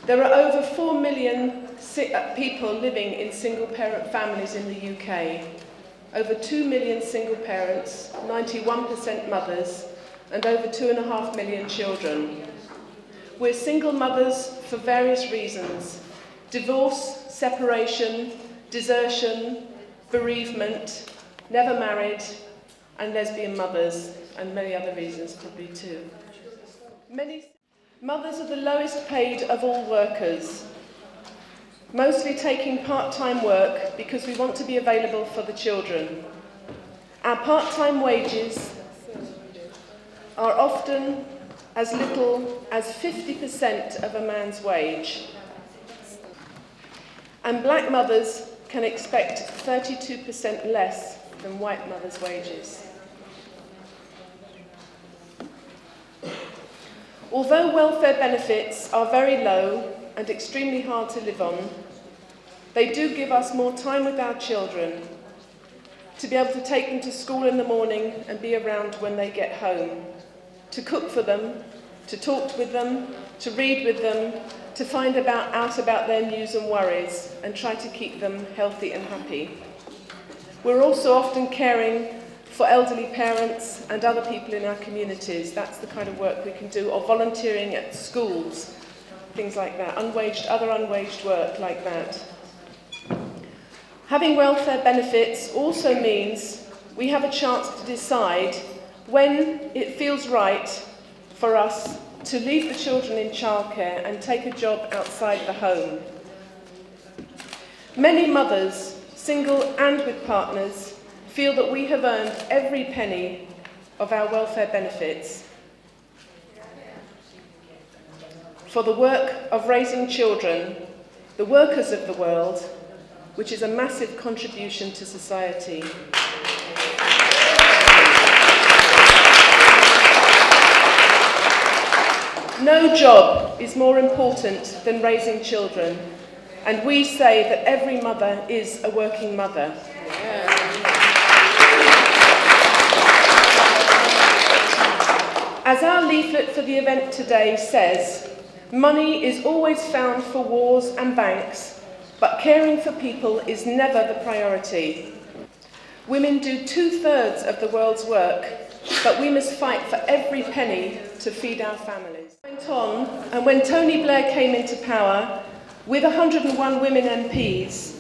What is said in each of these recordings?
There are over 4 million people living in single-parent families in the UK. Over 2 million single parents, 91% mothers, and over 2.5 million children. We're single mothers for various reasons: divorce, separation, desertion, bereavement, never married, and lesbian mothers, and many other reasons probably too. Mothers are the lowest paid of all workers, mostly taking part-time work because we want to be available for the children. Our part-time wages are often as little as 50% of a man's wage. And black mothers can expect 32% less than white mothers' wages. Although welfare benefits are very low and extremely hard to live on, they do give us more time with our children, to be able to take them to school in the morning and be around when they get home, to cook for them, to talk with them, to read with them, to find out about their news and worries, and try to keep them healthy and happy. We're also often caring for elderly parents and other people in our communities. That's the kind of work we can do, or volunteering at schools, things like that, other unwaged work like that. Having welfare benefits also means we have a chance to decide when it feels right for us to leave the children in childcare and take a job outside the home. Many mothers, single and with partners, feel that we have earned every penny of our welfare benefits for the work of raising children, the workers of the world, which is a massive contribution to society. No job is more important than raising children, and we say that every mother is a working mother. As our leaflet for the event today says, money is always found for wars and banks, but caring for people is never the priority. Women do 2/3 of the world's work, but we must fight for every penny to feed our families. Went on, and when Tony Blair came into power, with 101 women MPs,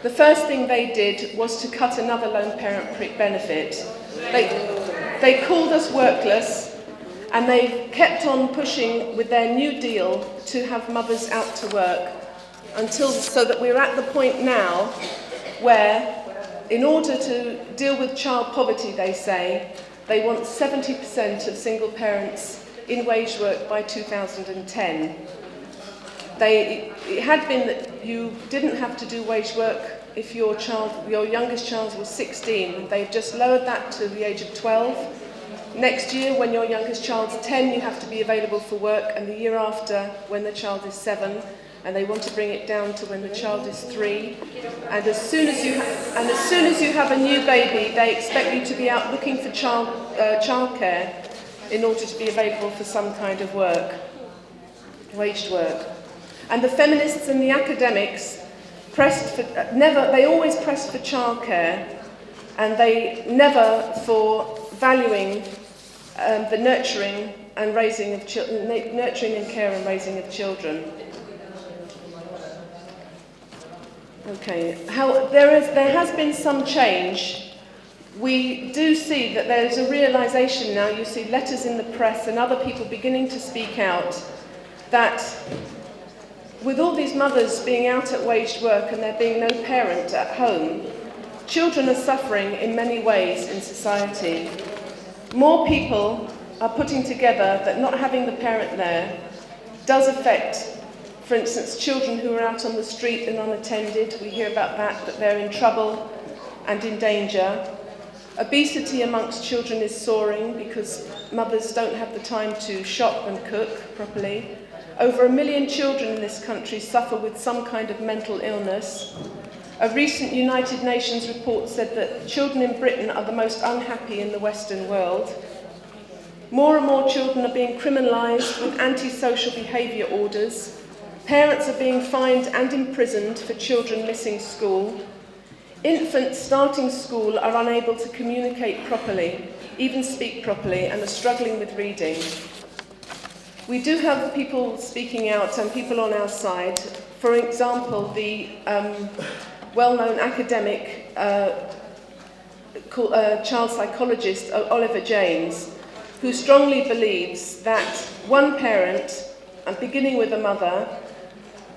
the first thing they did was to cut another lone parent benefit. They called us workless, and they kept on pushing with their New Deal to have mothers out to work, so that we're at the point now where, in order to deal with child poverty, they say, they want 70% of single parents in wage work by 2010. It had been that you didn't have to do wage work if your youngest child was 16. They've just lowered that to the age of 12. Next year, when your youngest child's 10, you have to be available for work, and the year after, when the child is 7, and they want to bring it down to when the child is 3. And as soon as you have a new baby, they expect you to be out looking for childcare in order to be available for some kind of work, waged work. And the feminists and the academics they always pressed for childcare, and they never for valuing the nurturing and care and raising of children. Okay, there has been some change. We do see that there's a realisation now. You see letters in the press and other people beginning to speak out that with all these mothers being out at waged work and there being no parent at home, children are suffering in many ways in society. More people are putting together that not having the parent there does affect, for instance, children who are out on the street and unattended. We hear about that they're in trouble and in danger. Obesity amongst children is soaring because mothers don't have the time to shop and cook properly. Over 1 million children in this country suffer with some kind of mental illness. A recent United Nations report said that children in Britain are the most unhappy in the Western world. More and more children are being criminalised with antisocial behaviour orders. Parents are being fined and imprisoned for children missing school. Infants starting school are unable to communicate properly, even speak properly, and are struggling with reading. We do have people speaking out and people on our side. For example, the well-known academic child psychologist Oliver James, who strongly believes that one parent, and beginning with a mother,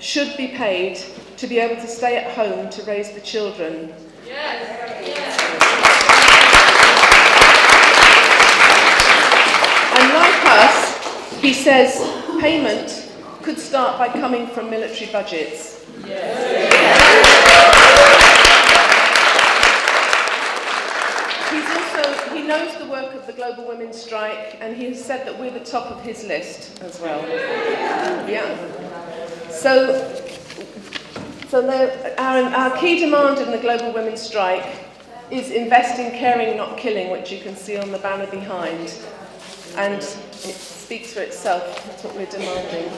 should be paid to be able to stay at home to raise the children. And like us, he says payment could start by coming from military budgets. He knows the work of the Global Women's Strike, and he has said that we're the top of his list as well. Yeah. So our key demand in the Global Women's Strike is invest in caring, not killing, which you can see on the banner behind. And it speaks for itself. That's what we're demanding.